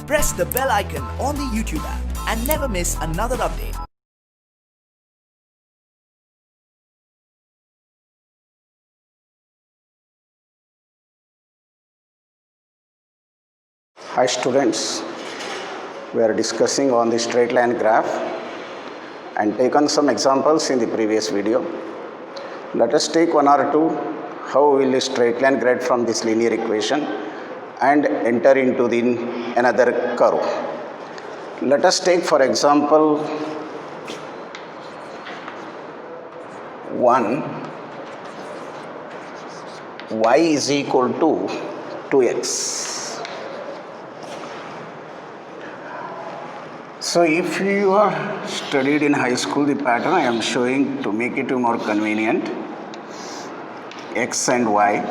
Press the bell icon on the YouTube app and never miss another update. Hi students, we are discussing on the straight line graph and taken some examples in the previous video. Let us take one or two. How will a straight line grade from this linear equation and enter into the another curve? Let us take for example 1 y is equal to 2x. So if you are studied in high school, the pattern I am showing to make it more convenient, x and y,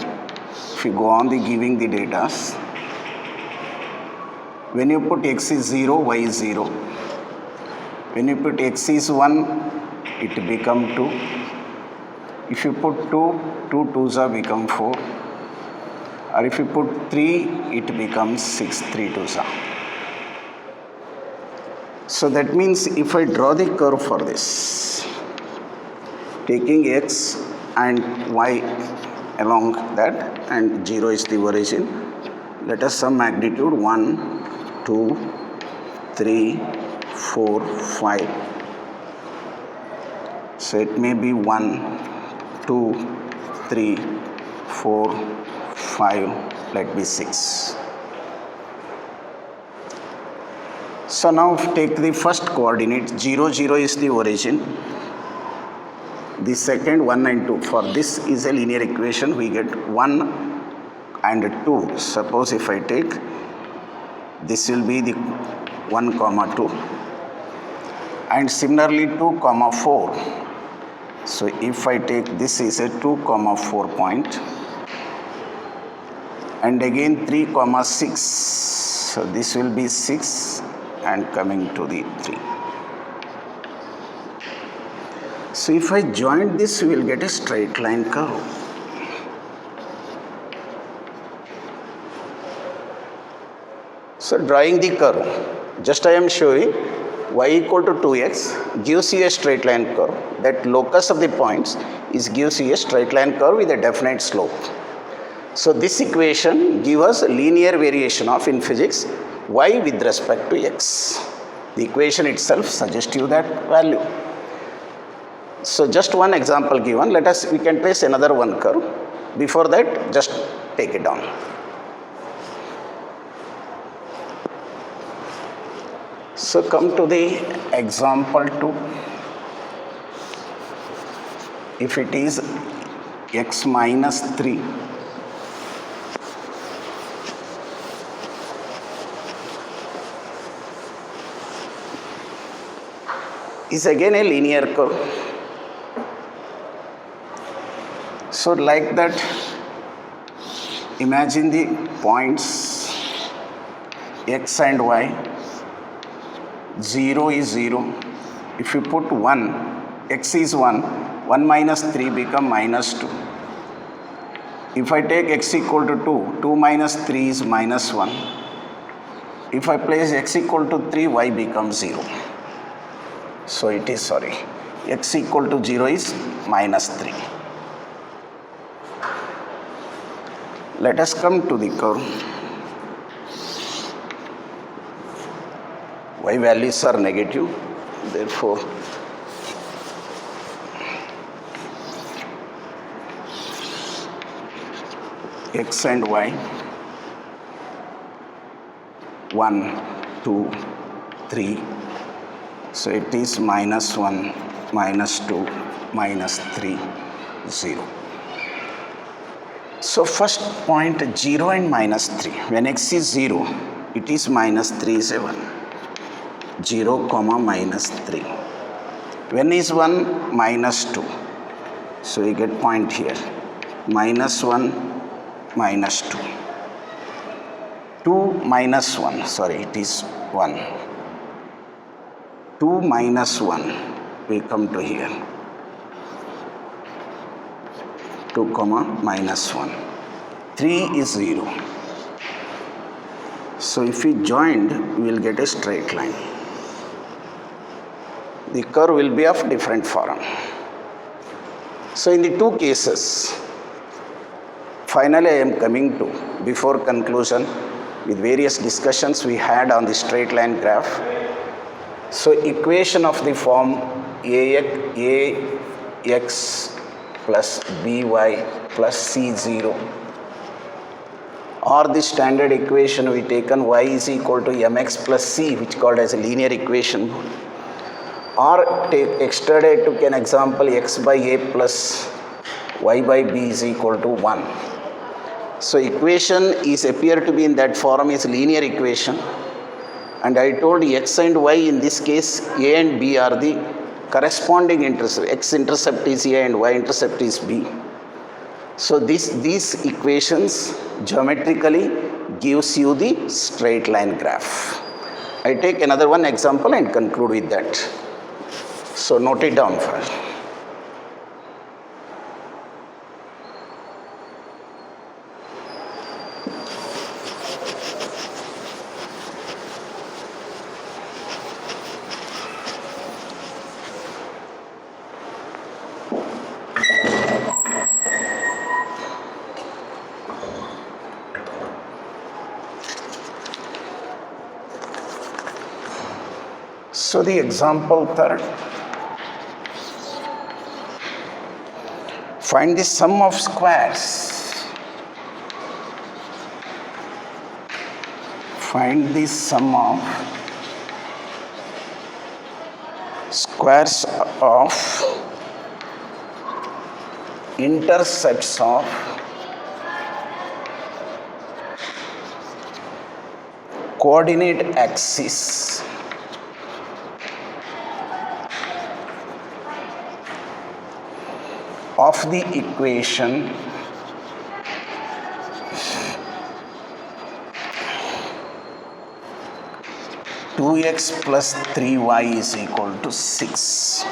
if you go on the giving the data, when you put x is 0, y is 0. When you put x is 1, it become 2. If you put 2, 2 2s are become 4. Or if you put 3, it becomes 6, 3 2s are. So that means if I draw the curve for this, taking x and y along that, and 0 is the origin, let us some magnitude 1, 2, 3, 4, 5. So it may be 1, 2, 3, 4, 5, let me 6. So now take the first coordinate, 0, 0 is the origin. The second 1 and 2. For this is a linear equation, we get 1 and 2. Suppose if I take, this will be the 1 comma 2. And similarly 2 comma 4. So if I take, this is a 2 comma 4 point. And again 3 comma 6. So this will be 6. And coming to the 3. So if I join this, we will get a straight line curve. So drawing the curve, just I am showing y equal to 2x gives you a straight line curve. That locus of the points gives you a straight line curve with a definite slope. So this equation gives us linear variation of, in physics, y with respect to x. The equation itself suggests you that value. So just one example given. We can trace another one curve. Before that, just take it down. So come to the example 2. If it is x minus 3, is again a linear curve. So like that, imagine the points x and y. 0 is 0. If you put 1, x is 1, 1 minus 3 become minus 2. If I take x equal to 2, 2 minus 3 is minus 1. If I place x equal to 3, y becomes 0. So it is, x equal to 0 is minus 3. Let us come to the curve. Y values are negative, therefore x and y 1, 2, 3. So it is minus 1, minus 2, minus 3, 0. So first point 0 and minus 3. When x is 0, it is minus 3 is a 1. 0 comma minus 3. When is 1, minus 2. So we get point here. Minus 1, minus 2. 2 minus 1, it is 1. 2 minus 1, we come to here. 2 comma minus 1. 3 is 0. So if we joined, we will get a straight line. The curve will be of different form. So in the two cases, finally I am coming to, before conclusion, with various discussions we had on the straight line graph. So equation of the form ax plus by plus c0, or the standard equation we taken y is equal to mx plus c, which called as a linear equation, or take extended to an example x by a plus y by b is equal to 1. So equation is appear to be in that form is linear equation, and I told x and y in this case a and b are the corresponding intercept. X intercept is a and y intercept is b. So these equations geometrically gives you the straight line graph. I take another one example and conclude with that. So note it down first. So the example third, find the sum of squares. Find the sum of squares of intercepts of coordinate axis of the equation two x plus 3y is equal to 6.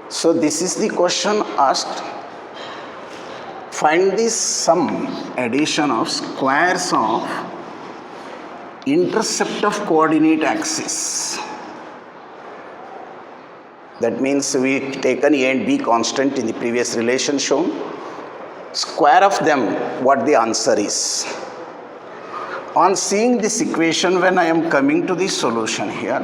So this is the question asked. Find the sum addition of squares of intercept of coordinate axis. That means we taken a and b constant in the previous relation shown. Square of them, what the answer is. On seeing this equation, when I am coming to the solution here,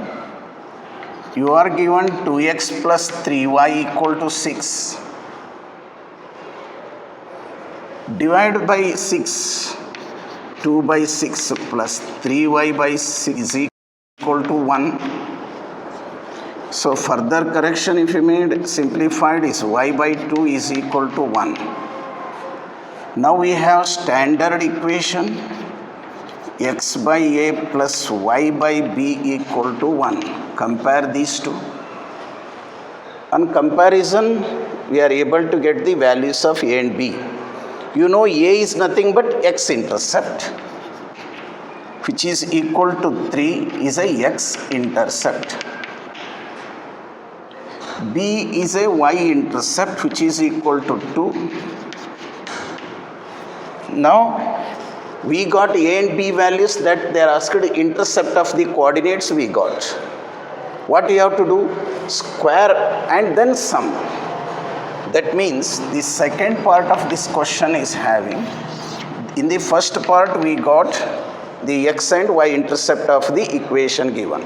you are given 2x plus 3y equal to 6. Divide by 6, 2 by 6 plus 3y by 6 is equal to 1. So further correction if you made simplified is y by 2 is equal to 1. Now we have standard equation x by a plus y by b equal to 1. Compare these two. On comparison, we are able to get the values of a and b. You know a is nothing but x intercept, which is equal to 3 is a x intercept. B is a y-intercept which is equal to 2. Now we got A and B values that they are asked intercept of the coordinates we got. What you have to do? Square and then sum. That means the second part of this question is having, in the first part we got the x and y intercept of the equation given.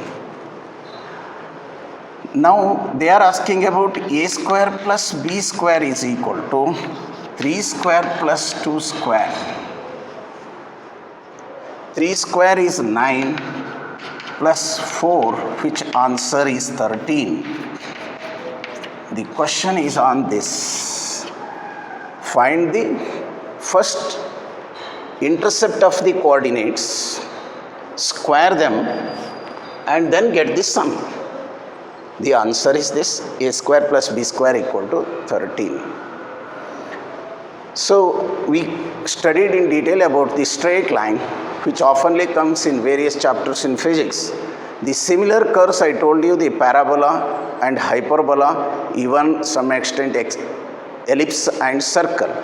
Now they are asking about a square plus b square is equal to 3 square plus 2 square. 3 square is 9 plus 4, which answer is 13. The question is on this. Find the first intercept of the coordinates, square them and then get the sum. The answer is this, a square plus b square equal to 13. So we studied in detail about the straight line, which oftenly comes in various chapters in physics. The similar curves I told you, the parabola and hyperbola, even some extent ellipse and circle.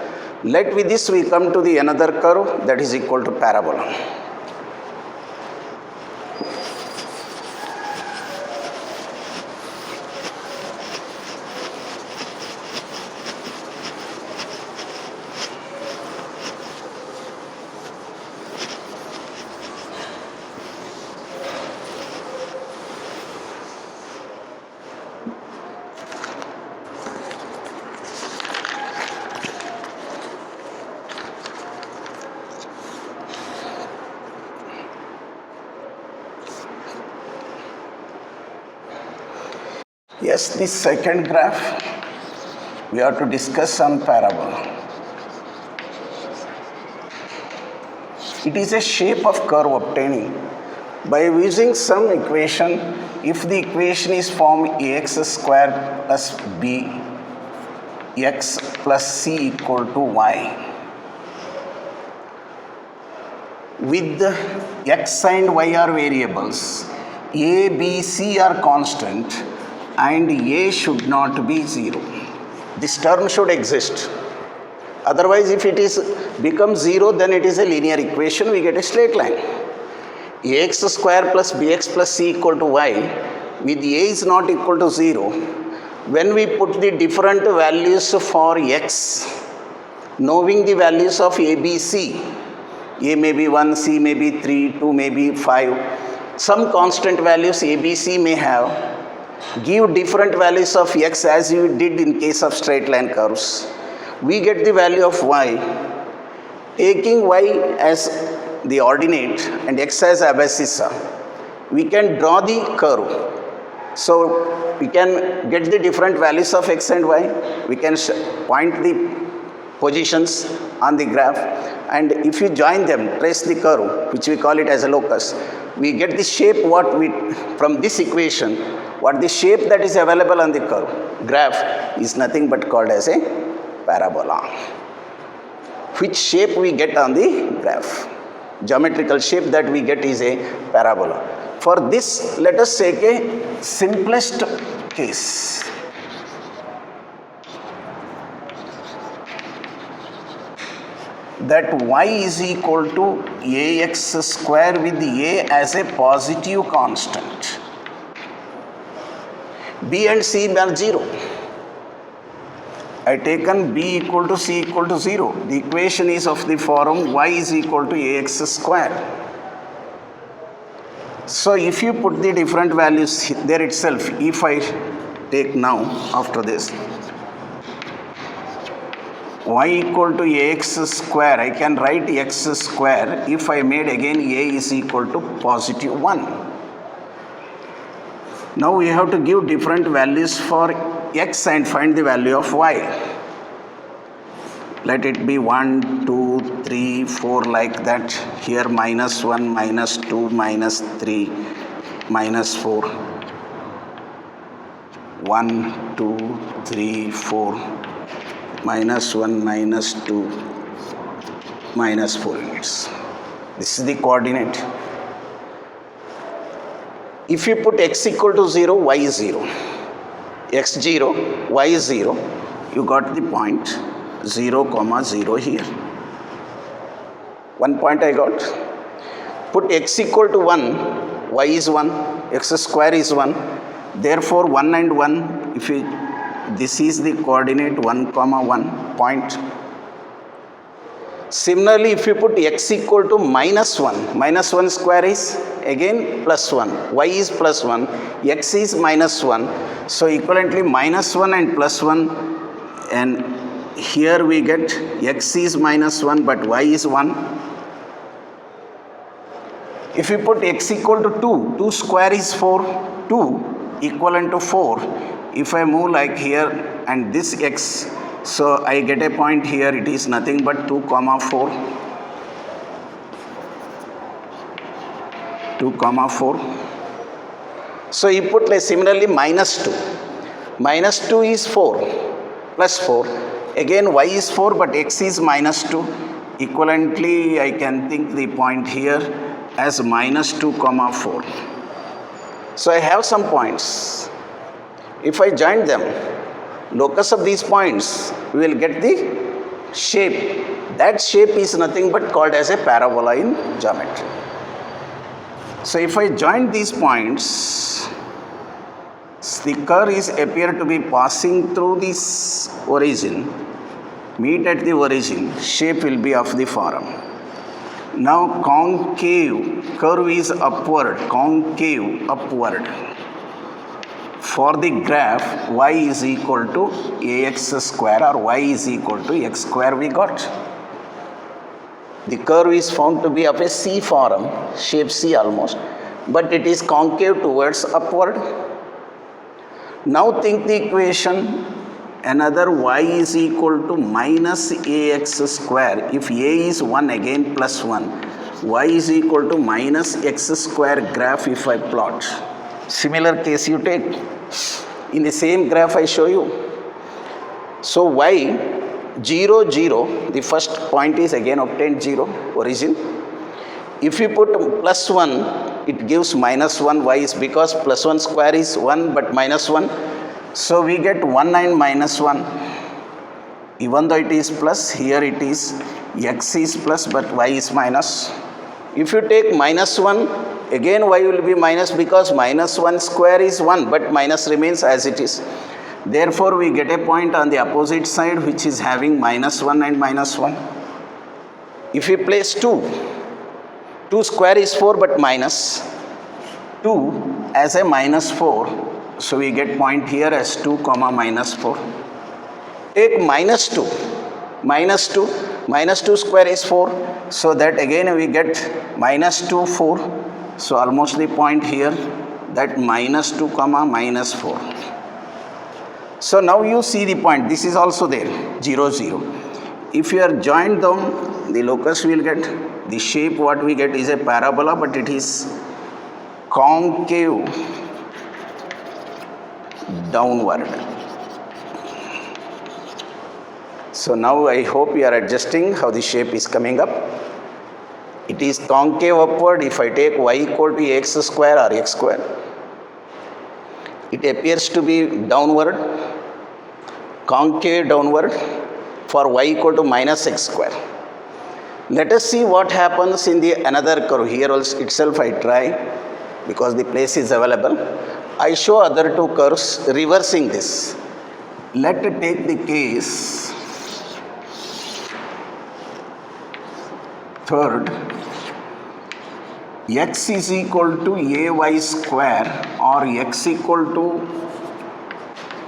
Let with this we come to the another curve that is equal to parabola. Yes, this second graph we have to discuss on parabola. It is a shape of curve obtaining by using some equation. If the equation is formed ax square plus b x plus c equal to y, with the x and y are variables, a, b, c are constant, and a should not be 0. This term should exist. Otherwise, if it is becomes 0, then it is a linear equation, we get a straight line. Ax square plus bx plus c equal to y, with a is not equal to 0. When we put the different values for x, knowing the values of a, b, c, a may be 1, c may be 3, 2 may be 5, some constant values a, b, c may have, give different values of x as you did in case of straight line curves. We get the value of y, taking y as the ordinate and x as abscissa. We can draw the curve. So we can get the different values of x and y. We can point the positions on the graph, and if you join them, trace the curve, which we call it as a locus, we get the shape what we from this equation. What the shape that is available on the curve graph is nothing but called as a parabola. Which shape we get on the graph? Geometrical shape that we get is a parabola. For this, let us take a simplest case. That y is equal to ax square with a as a positive constant. B and C are 0. I taken B equal to C equal to 0. The equation is of the form y is equal to ax square. So if you put the different values there itself, if I take now after this y equal to ax square, I can write x square if I made again a is equal to positive 1. Now we have to give different values for x and find the value of y. Let it be 1, 2, 3, 4 like that. Here minus 1, minus 2, minus 3, minus 4. 1, 2, 3, 4, minus 1, minus 2, minus 4 units. This is the coordinate. If you put x equal to 0, y is 0. X 0, y is 0. You got the point 0, 0 here. One point I got. Put x equal to 1, y is 1, x square is 1. Therefore, 1 and 1, if you, this is the coordinate 1, 1 point. Similarly, if you put x equal to minus 1 square is again plus 1, y is plus 1, x is minus 1. So equivalently minus 1 and plus 1, and here we get x is minus 1 but y is 1. If you put x equal to 2, 2 square is 4, 2 equivalent to 4. If I move like here and this x, so I get a point here, it is nothing but 2, 4. 2, 4. So you put like similarly minus 2. Minus 2 is 4 plus 4. Again y is 4 but x is minus 2. Equivalently I can think the point here as minus 2, 4. So I have some points. If I join them, locus of these points, we will get the shape. That shape is nothing but called as a parabola in geometry. So if I join these points, the curve is appear to be passing through this origin, meet at the origin, shape will be of the form. Now concave, curve is upward, concave upward. For the graph, y is equal to ax square or y is equal to x square we got. The curve is found to be of a C form, shape C almost, but it is concave towards upward. Now think the equation, another y is equal to minus ax square. If a is 1, again plus 1. Y is equal to minus x square graph if I plot. Similar case you take. In the same graph I show you. So y 0, 0, the first point is again obtained 0, origin. If you put plus 1, it gives minus 1. Why is because plus 1 square is 1 but minus 1. So we get 1 and minus 1. Even though it is plus, here it is x is plus but y is minus. If you take minus 1, again y will be minus because minus 1 square is 1 but minus remains as it is. Therefore, we get a point on the opposite side which is having minus 1 and minus 1. If we place 2, 2 square is 4 but minus 2 as a minus 4. So we get point here as 2 comma minus 4. Take minus 2. Minus 2. Minus 2 square is 4. So that again we get minus 2, 4. So almost the point here that minus 2 comma minus 4. So now you see the point. This is also there. 0, 0. If you are joined them, the locus will get, the shape what we get is a parabola but it is concave downward. So now I hope you are adjusting how the shape is coming up. It is concave upward. If I take y equal to x square or x square, it appears to be downward, concave downward for y equal to minus x square. Let us see what happens in the another curve. Here also itself I try because the place is available. I show other two curves reversing this. Let us take the case third. X is equal to ay square or x equal to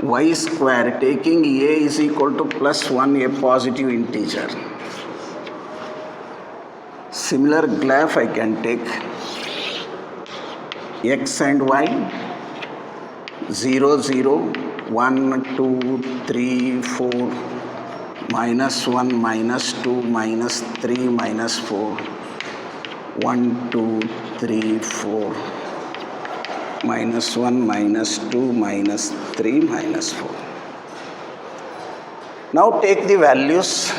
y square, taking a is equal to plus 1, a positive integer. Similar graph I can take x and y 0, 0, 1, 2, 3, 4, minus 1, minus 2, minus 3, minus 4, 1, 2, 3, 4, minus 1, minus 2, minus 3, minus 4. Now take the values.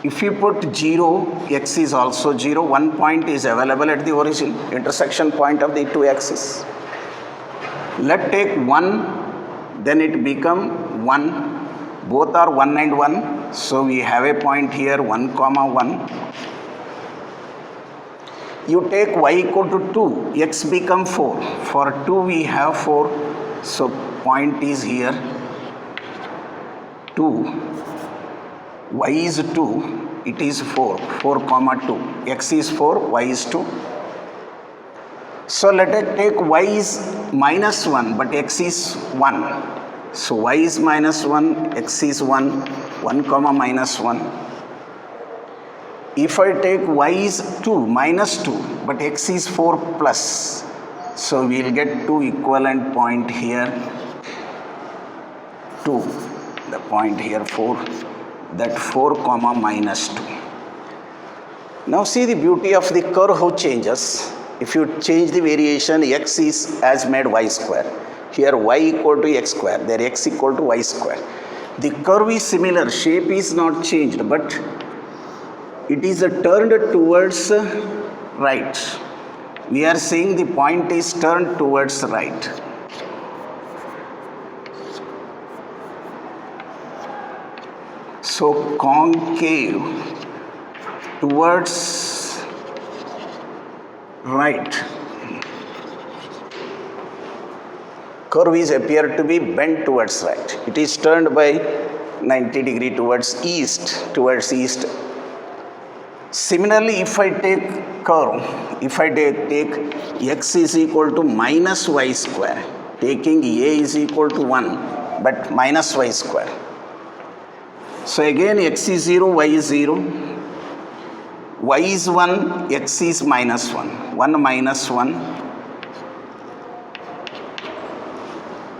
If you put 0, x is also 0. 1 point is available at the origin, intersection point of the two axes. Let take 1, then it become 1. Both are 1 and 1. So we have a point here 1 comma 1. You take y equal to 2, x become 4. For 2 we have 4. So point is here 2. Y is 2, it is 4. 4 comma 2. X is 4, y is 2. So let us take y is minus 1 but x is 1. So y is minus 1, x is 1, 1 comma minus 1. If I take y is 2, minus 2, but x is 4 plus. So we will get two equivalent point here, 2, the point here 4, that 4 comma minus 2. Now see the beauty of the curve how changes. If you change the variation, x is as made y square. Here y equal to x square, there x equal to y square. The curve is similar, shape is not changed, but it is turned towards right. We are saying the point is turned towards right. So So concave towards right. Curve is appeared to be bent towards right. It is turned by 90 degree towards east. Similarly, if I take curve, if I take x is equal to minus y square, taking a is equal to 1, but minus y square. So again x is 0, y is 0, y is 1, x is minus 1, 1 minus 1,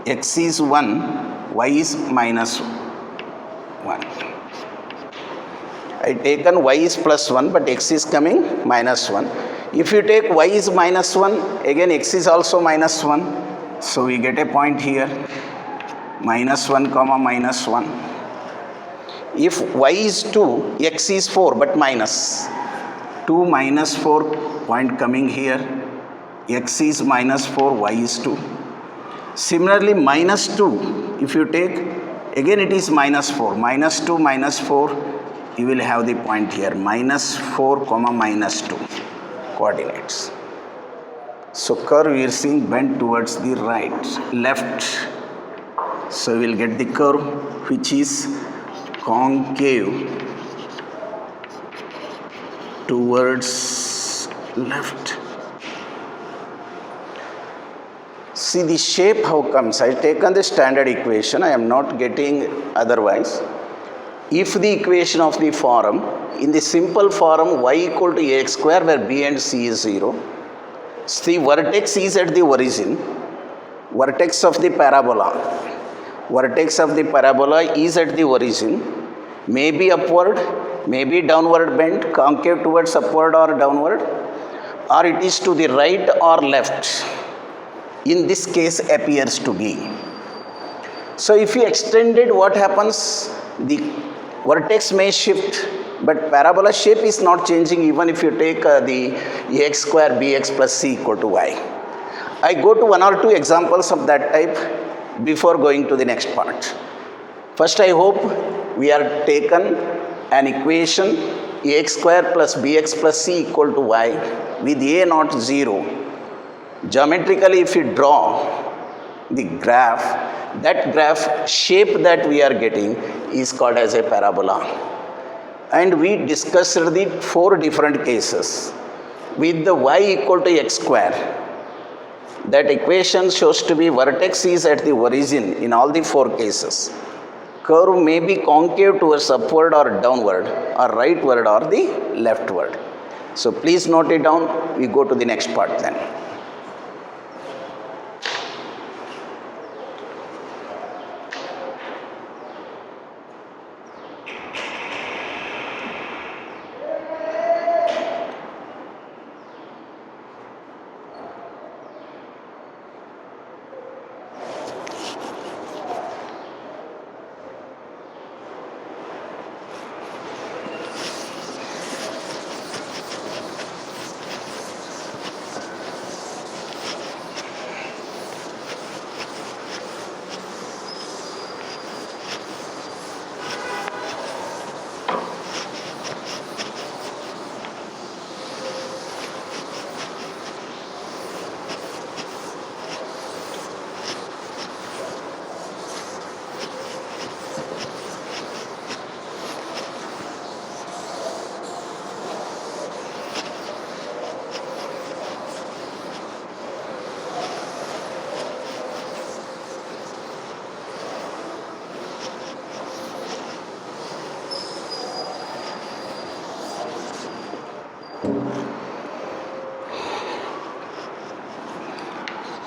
x is 1, y is minus 1. I taken y is plus 1, but x is coming minus 1. If you take y is minus 1, again x is also minus 1. So we get a point here, minus 1 comma minus 1. If y is 2, x is 4, but minus. 2 minus 4, point coming here, x is minus 4, y is 2. Similarly, minus 2, if you take, again it is minus 4. Minus 2 minus 4, you will have the point here, minus 4 comma minus 2 coordinates. So curve we are seeing bent towards the left. So we will get the curve which is concave towards left. See the shape how comes. I taken the standard equation. I am not getting otherwise. If the equation of the form, in the simple form y equal to ax square where b and c is 0, the vertex is at the origin, vertex of the parabola is at the origin, may be upward, may be downward bent, concave towards upward or downward, or it is to the right or left. In this case appears to be. So if you extend it, what happens? The vertex may shift, but parabola shape is not changing even if you take the ax square bx plus c equal to y. I go to one or two examples of that type before going to the next part. First, I hope we are taken an equation ax square plus bx plus c equal to y with a not 0. Geometrically, if you draw the graph, that graph shape that we are getting is called as a parabola. And we discussed the 4 different cases. With the y equal to x square, that equation shows to be vertex is at the origin in all the 4 cases. Curve may be concave towards upward or downward, or rightward or the leftward. So please note it down. We go to the next part then.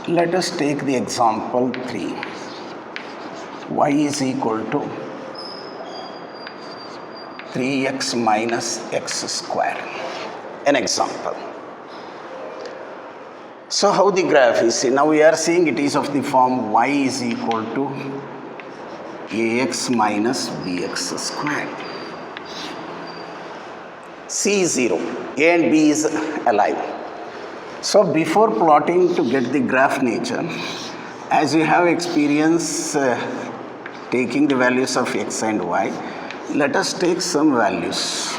Let us take the example 3. Y is equal to 3x minus x square. An example. So how the graph is? Now we are seeing it is of the form y is equal to ax minus bx square. C is 0, a and b is alive. So before plotting to get the graph nature, as you have experience taking the values of x and y, Let us take some values.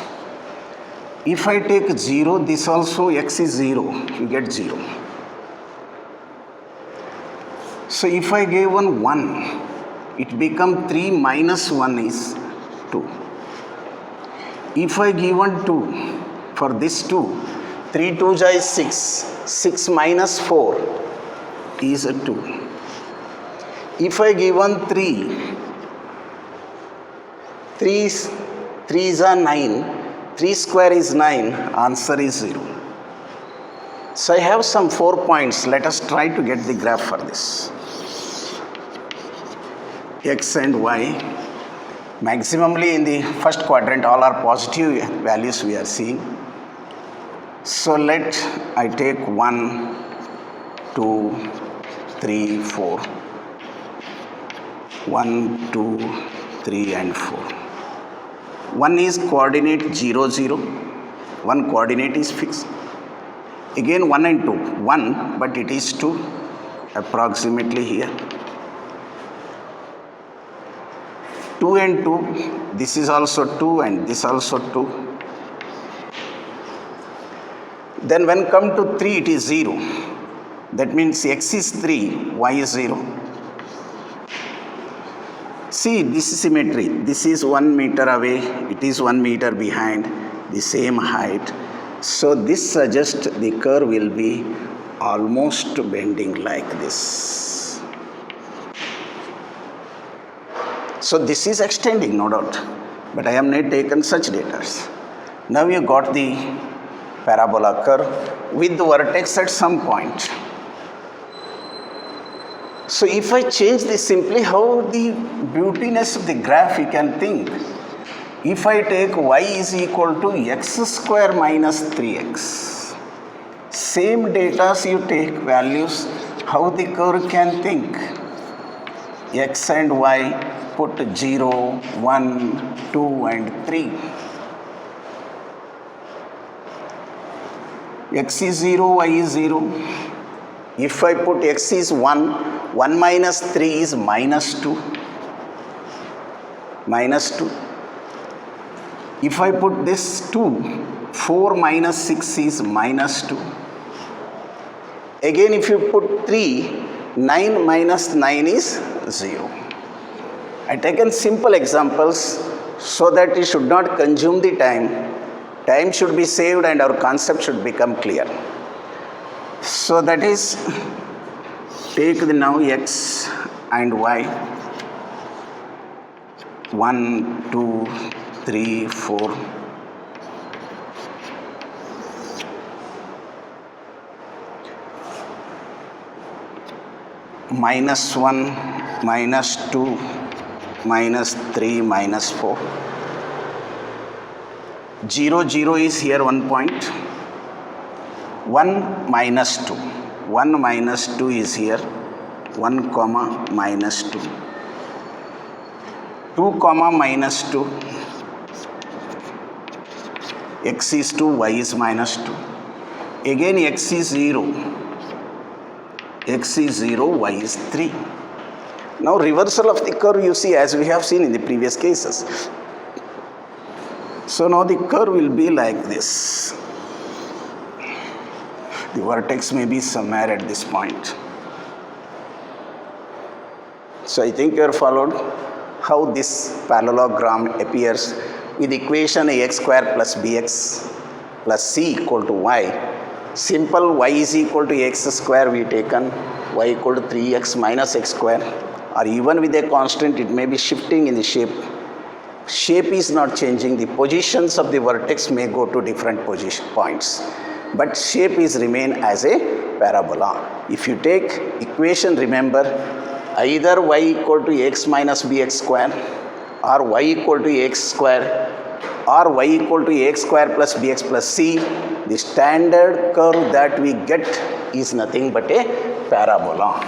If I take 0, this also x is 0, you get 0. So if I gave 1, it become 3 minus 1 is 2. If I given 2, for this 2, 3 2s is 6, 6 minus 4 is a 2. If I given 3, 3s are 9, 3 square is 9, answer is 0. So I have some 4 points. Let us try to get the graph for this. X and Y, maximally in the first quadrant, all are positive values we are seeing. So let I take 1, 2, 3, 4. 1, 2, 3 and 4. One is coordinate 0, 0. One coordinate is fixed. Again 1 and 2. 1, but it is 2 approximately here. 2 and 2, this is also 2 and this also 2. Then when come to 3, it is 0. That means x is 3, y is 0. See, this is symmetry. This is 1 meter away, it is 1 meter behind, the same height. So this suggests the curve will be almost bending like this. So this is extending, no doubt, but I have not taken such data. Now you got the parabola curve with the vertex at some point. So if I change this simply, how the beautiness of the graph you can think. If I take y is equal to x square minus 3x, same data you take values, how the curve can think. X and y, put 0, 1, 2 and 3. X is 0, y is 0. If I put x is 1, 1 minus 3 is minus 2. Minus 2. If I put this 2, 4 minus 6 is minus 2. Again if you put 3, 9 minus 9 is 0. I taken simple examples so that it should not consume the time. Time should be saved and our concept should become clear. So that is, take the now x and y. 1, 2, 3, 4. Minus 1, minus 2, minus 3, minus 4. 0, 0 is here 1 point. 1 minus 2. 1 minus 2 is here. 1 comma minus 2. 2 comma minus 2. X is 2, y is minus 2. Again x is 0. X is 0, y is 3. Now reversal of the curve you see as we have seen in the previous cases. So now the curve will be like this. The vertex may be somewhere at this point. So I think you have followed how this parallelogram appears with equation ax square plus bx plus c equal to y. Simple y is equal to x square we taken, y equal to 3x minus x square, or even with a constant it may be shifting in the shape. Shape is not changing, the positions of the vertex may go to different points, but shape is remain as a parabola. If you take equation, remember either y equal to x minus bx square or y equal to x square or y equal to x square plus bx plus c, the standard curve that we get is nothing but a parabola.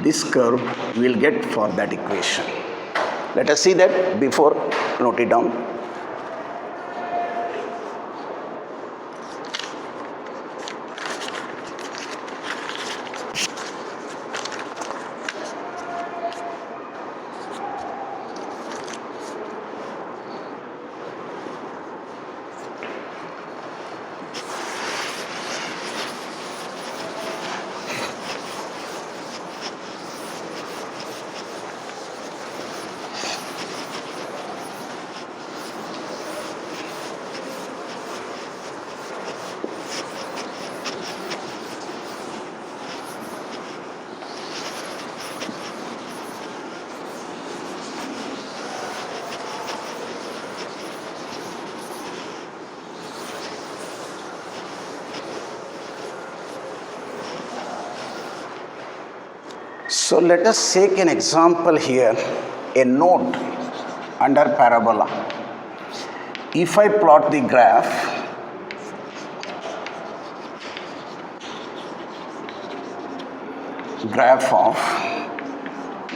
This curve we will get for that equation. Let us see that before note it down. So let us take an example here, a node under parabola. If I plot the graph, of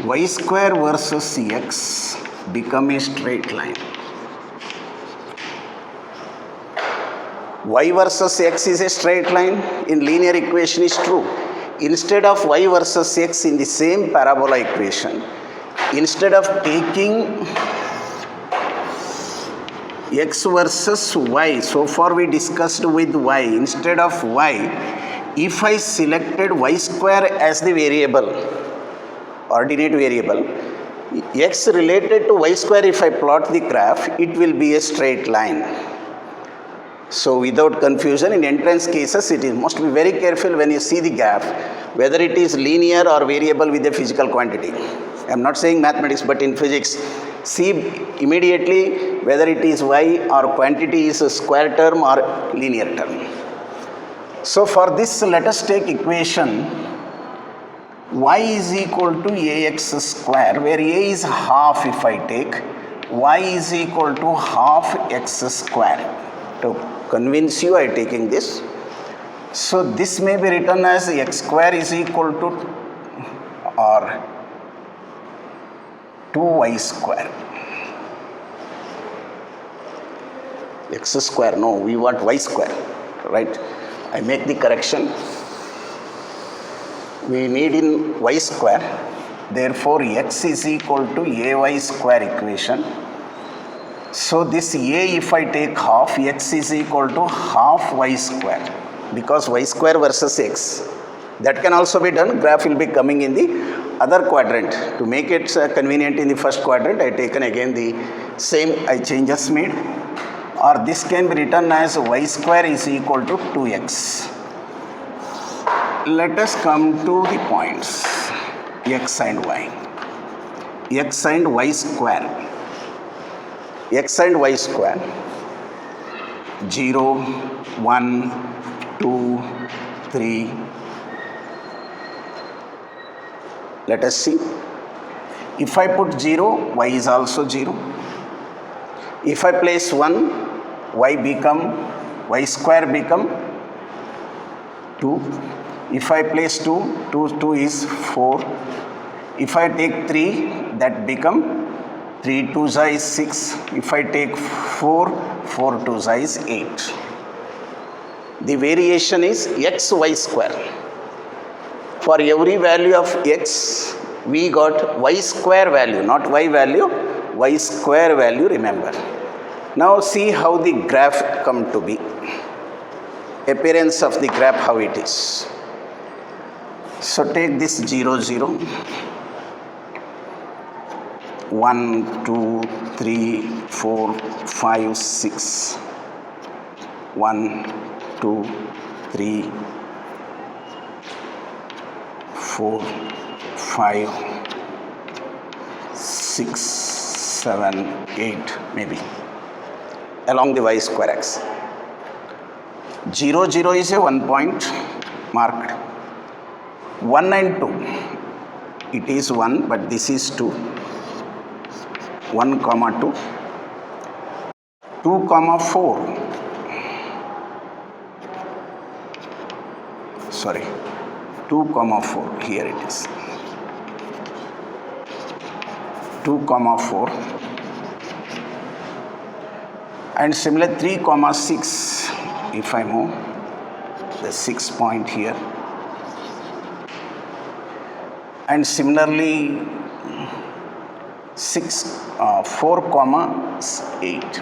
y square versus x become a straight line. Y versus x is a straight line in linear equation is true. Instead of y versus x in the same parabola equation, instead of taking x versus y, so far we discussed with y, instead of y, if I selected y square as the variable, ordinate variable, x related to y square, if I plot the graph, it will be a straight line. So without confusion, in entrance cases, it is must be very careful when you see the graph, whether it is linear or variable with a physical quantity. I am not saying mathematics, but in physics, see immediately whether it is y or quantity is a square term or linear term. So for this, let us take equation y is equal to ax square, where a is half. If I take y is equal to half x square. To convince you, I am taking this. So this may be written as x square is equal to or 2y square. X square, no, we want y square, right? I make the correction. We need in y square, therefore x is equal to ay square equation. So this a, if I take half, x is equal to half y square, because y square versus x. That can also be done. Graph will be coming in the other quadrant. To make it convenient in the first quadrant, I taken again the same changes made. Or this can be written as y square is equal to 2x. Let us come to the points x and y. X and y square. X and y square 0, 1, 2, 3. Let us see. If I put 0, y is also 0. If I place 1, y square become 2. If I place 2, 2 is 4. If I take 3, that become 3 2s is 6. If I take 4, 4 2s is 8. The variation is x y square. For every value of x, we got y square value, not y value, y square value, remember. Now see how the graph come to be. Appearance of the graph, how it is. So take this 0, 0. 1, 2, 3, 4, 5, 6. 1, 2, 3, 4, 5, 6, 7, 8 maybe, along the y square axis. 0, 0 is a 1 point marked. 1 and 2, it is 1, but this is 2. 1, 2, 2, 4. Sorry, 2, 4. Here it is. 2, 4. And similar 3, 6. If I move the 6 point here. And similarly 4, 8.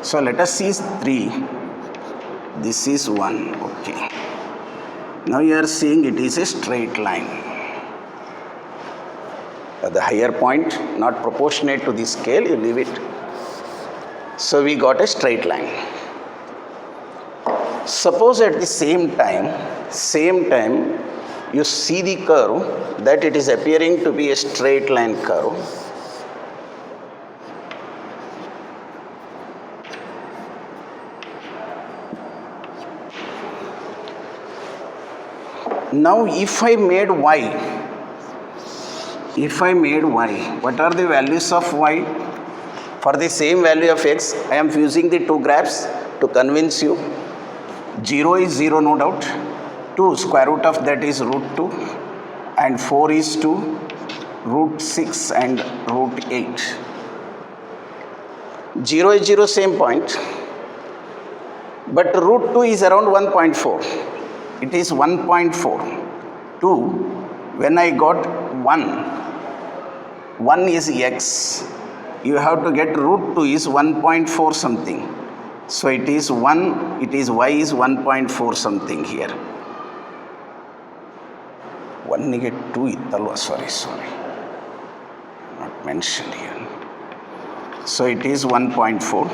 So let us see 3. This is 1. Okay. Now you are seeing it is a straight line. At the higher point, not proportionate to the scale, you leave it. So we got a straight line. Suppose at the same time, you see the curve that it is appearing to be a straight line curve. Now if I made y, what are the values of y? For the same value of x, I am using the two graphs to convince you. 0 is 0, no doubt. 2, square root of that is root 2. And 4 is 2, root 6 and root 8. 0 is 0, same point. But root 2 is around 1.4. It is 1.4. 2, when I got 1 is x. You have to get root 2 is 1.4 something. So it is y is 1.4 something here. 1 get 2 ittalva, sorry. Not mentioned here. So it is 1.4.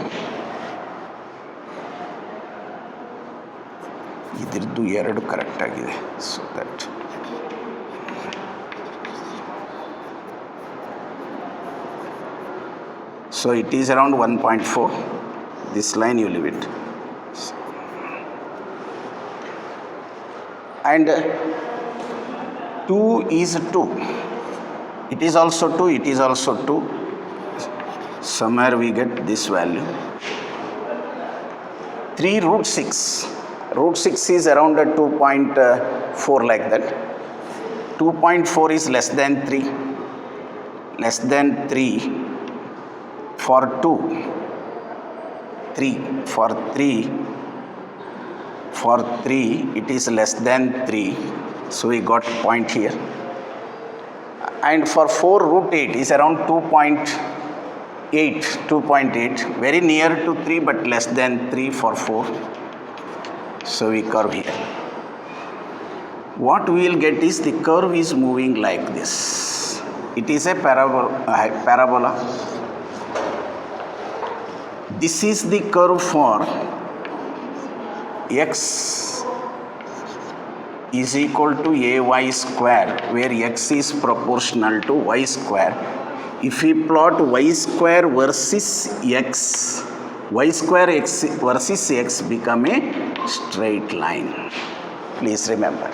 ಇದ್ರದ್ದು ಎರಡು correct ಆಗಿದೆ. So that so it is around 1.4. This line you leave it. And 2 is 2. It is also 2. Somewhere we get this value. 3 root 6. Root 6 is around 2.4 like that. 2.4 is less than 3. For 2. 3. For 3 it is less than 3. So we got point here. And for 4 root 8 is around 2.8. Very near to 3 but less than 3 for 4. So we curve here. What we will get is the curve is moving like this. It is a parabola. This is the curve for x is equal to ay square, where x is proportional to y square. If we plot y square versus x, y square x versus x become a straight line. Please remember.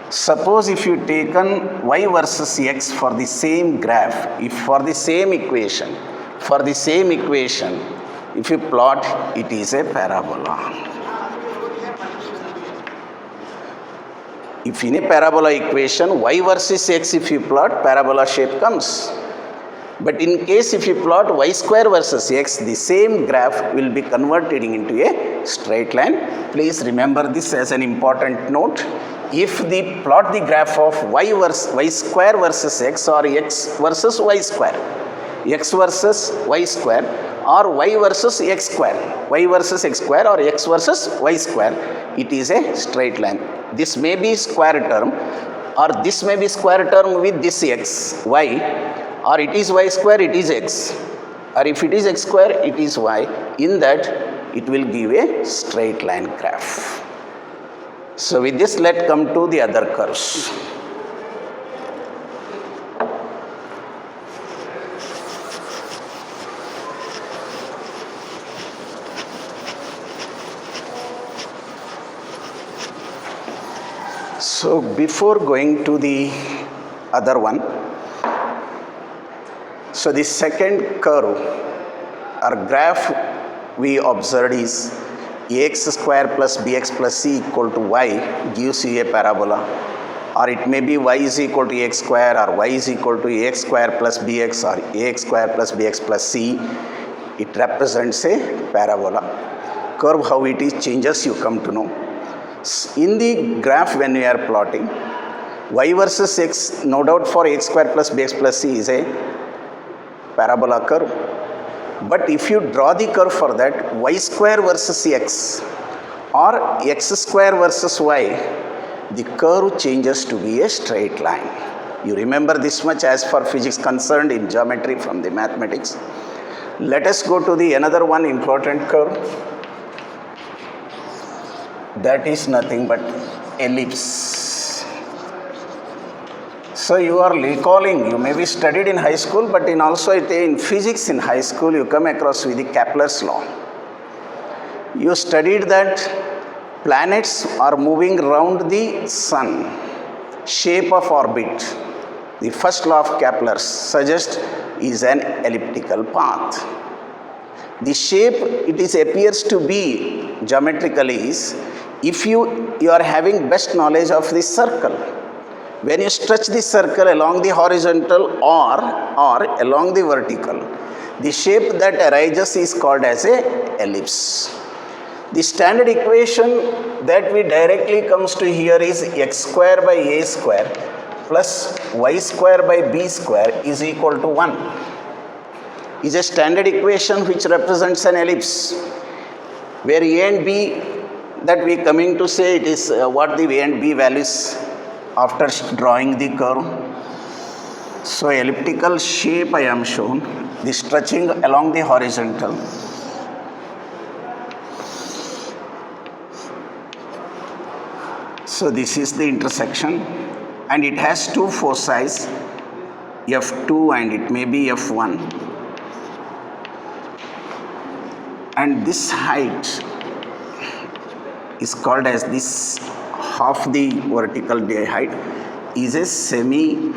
Suppose if you taken y versus x for the same graph, for the same equation, if you plot, it is a parabola. If in a parabola equation, y versus x, if you plot, parabola shape comes. But in case if you plot y square versus x, the same graph will be converted into a straight line. Please remember this as an important note. If the plot the graph of y square versus x, or x versus y square, x versus y square, or y versus x square, or x versus y square, it is a straight line. This may be square term, or this may be square term with this x, y, or it is y square, it is x, or if it is x square, it is y. In that, it will give a straight line graph. So with this, let's come to the other curves. So before going to the other one, so the second curve or graph we observed is ax square plus bx plus c equal to y gives you a parabola, or it may be y is equal to x square, or y is equal to ax square plus bx, or ax square plus bx plus c. It represents a parabola. Curve, how it is changes, you come to know. In the graph when we are plotting, y versus x, no doubt for x square plus bx plus c is a parabola curve. But if you draw the curve for that, y square versus x or x square versus y, the curve changes to be a straight line. You remember this much as for physics concerned in geometry from the mathematics. Let us go to the another one important curve. That is nothing but ellipse. So you are recalling, you may be studied in high school, but in also in physics in high school you come across with the Kepler's law. You studied that planets are moving around the sun, shape of orbit, the first law of Kepler suggests is an elliptical path. The shape appears to be geometrically is if you are having best knowledge of the circle. When you stretch the circle along the horizontal or along the vertical, the shape that arises is called as a ellipse. The standard equation that we directly comes to here is x square by a square plus y square by b square is equal to 1. Is a standard equation which represents an ellipse where a and b that we coming to say it is what the a and b values after drawing the curve. So elliptical shape I am shown, the stretching along the horizontal. So this is the intersection and it has two foci, F2 and it may be F1. And this height is called as this half the vertical height is a semi-minor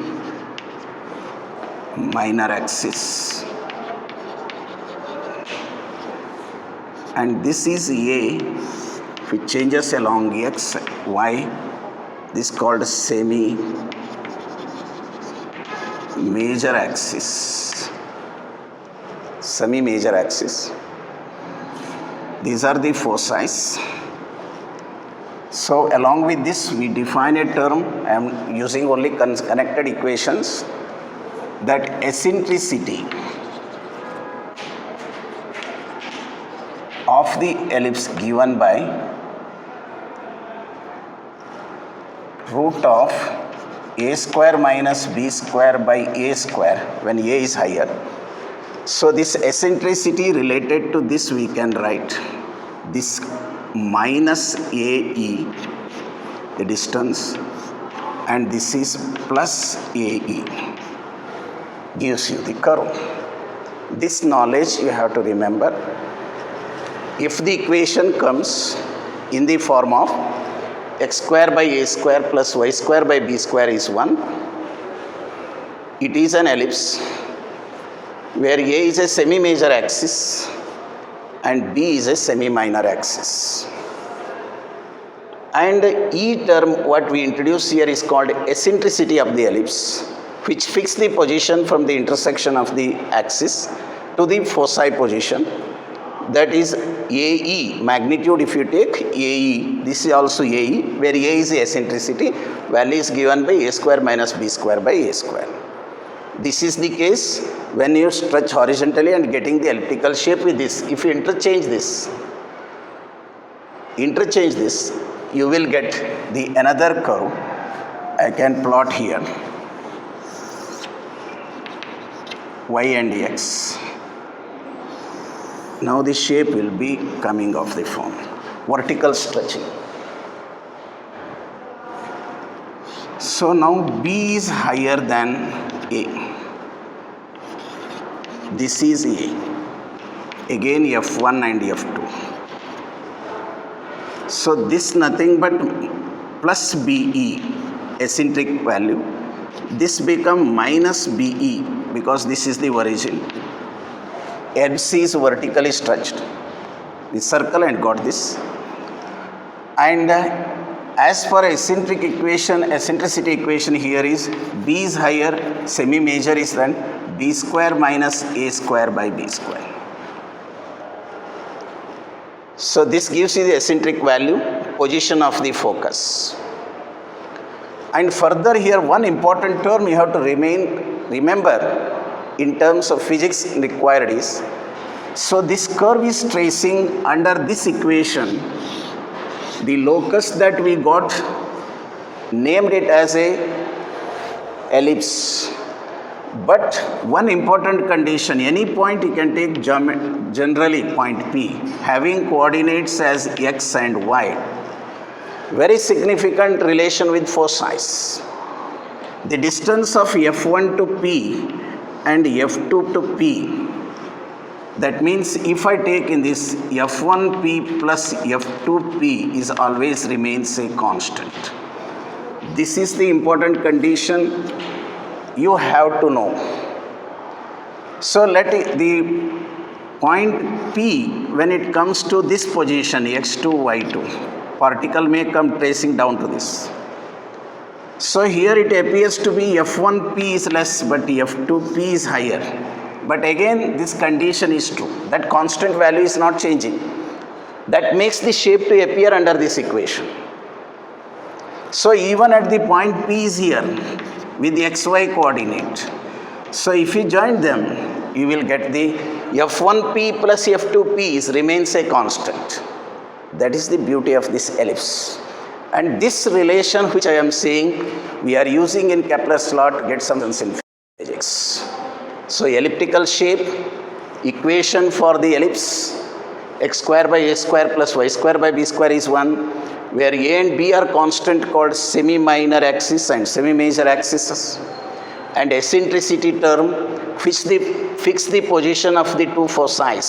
axis. And this is A which changes along x, y. This is called semi-major axis. Semi-major axis. These are the foci. So along with this we define a term, I am using only connected equations, that eccentricity of the ellipse given by root of a square minus b square by a square when a is higher. So this eccentricity related to this we can write this minus AE, the distance, and this is plus AE, gives you the curve. This knowledge you have to remember. If the equation comes in the form of x square by a square plus y square by b square is 1, it is an ellipse where A is a semi-major axis and B is a semi-minor axis. And E term what we introduce here is called eccentricity of the ellipse, which fix the position from the intersection of the axis to the foci position. That is AE, magnitude if you take AE, this is also AE, where A is the eccentricity, value is given by a square minus b square by a square. This is the case when you stretch horizontally and getting the elliptical shape with this. If you interchange this, you will get the another curve. I can plot here y and x. Now the shape will be coming off the form, vertical stretching. So now B is higher than A. This is A. Again F1 and F2. So this nothing but plus BE, eccentric value. This become minus BE because this is the origin. MC is vertically stretched, the circle, and got this. And as for eccentricity equation here is B is higher, semi-major is then B square minus A square by B square. So this gives you the eccentric value, position of the focus. And further here one important term you have to remember in terms of physics required is, so this curve is tracing under this equation, the locus that we got, named it as a ellipse. But one important condition, any point you can take generally point P, having coordinates as x and y, very significant relation with foci. The distance of F1 to P and F2 to P That means if I take in this F1p plus F2p is always remains a constant. This is the important condition you have to know. So let the point P, when it comes to this position x2, y2, particle may come tracing down to this. So here it appears to be F1p is less but F2p is higher. But again this condition is true, that constant value is not changing. That makes the shape to appear under this equation. So even at the point P is here with the xy coordinate. So if you join them, you will get the F1p plus F2p remains a constant. That is the beauty of this ellipse. And this relation which I am saying, we are using in Kepler's law to get some sense in physics. So elliptical shape, equation for the ellipse, x square by a square plus y square by b square is 1, where a and b are constant called semi-minor axis and semi-major axes, and eccentricity term which fix the position of the two foci.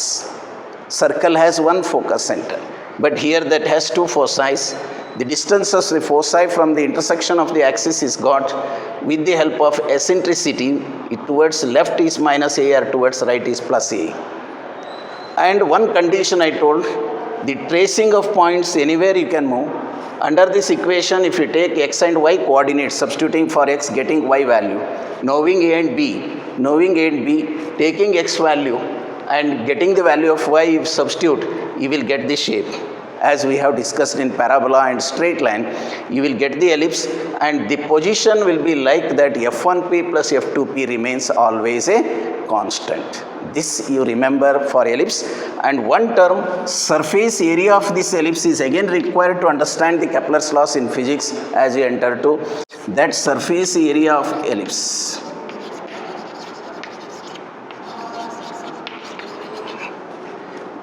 Circle has one focus center, but here that has two foci. The distance of the foci from the intersection of the axis is got with the help of eccentricity. It towards left is minus a or towards right is plus a. And one condition I told, the tracing of points anywhere you can move. Under this equation, if you take x and y coordinates, substituting for x, getting y value, knowing a and b, taking x value and getting the value of y, if substitute, you will get the shape. As we have discussed in parabola and straight line, you will get the ellipse and the position will be like that F1p plus F2p remains always a constant. This you remember for ellipse. And one term, surface area of this ellipse is again required to understand the Kepler's laws in physics as you enter to that surface area of ellipse.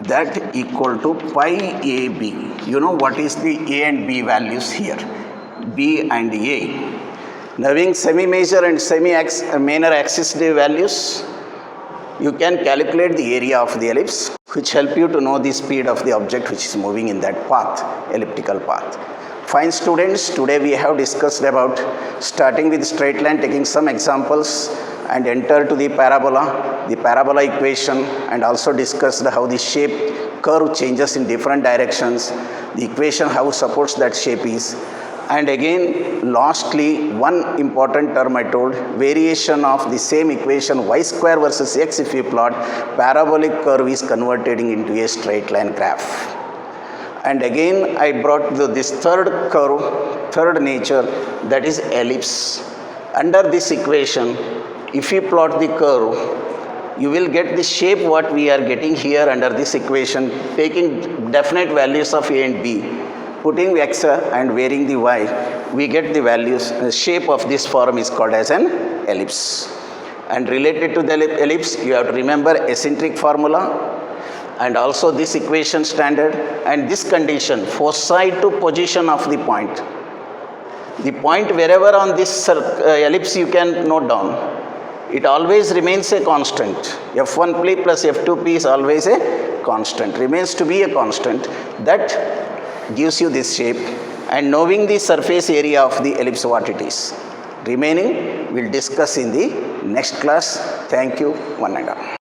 That equal to pi AB. You know what is the A and B values here? B and A. Knowing semi-major and semi-minor axis values, you can calculate the area of the ellipse, which help you to know the speed of the object which is moving in that path, elliptical path. Fine students, today we have discussed about starting with straight line, taking some examples and enter to the parabola equation, and also discussed how the shape curve changes in different directions, the equation how supports that shape is. And again lastly, one important term I told, variation of the same equation y square versus x. If you plot, parabolic curve is converted into a straight line graph. And again I brought this third curve, third nature, that is ellipse. Under this equation, if you plot the curve, you will get the shape what we are getting here under this equation, taking definite values of a and b, putting x and varying the y, we get the values. The shape of this form is called as an ellipse. And related to the ellipse, you have to remember eccentric formula and also this equation standard and this condition, foci to position of the point. The point wherever on this ellipse you can note down, it always remains a constant. F1p plus F2p is always a constant, remains to be a constant. That gives you this shape, and knowing the surface area of the ellipse what it is. Remaining we'll discuss in the next class. Thank you, one and all.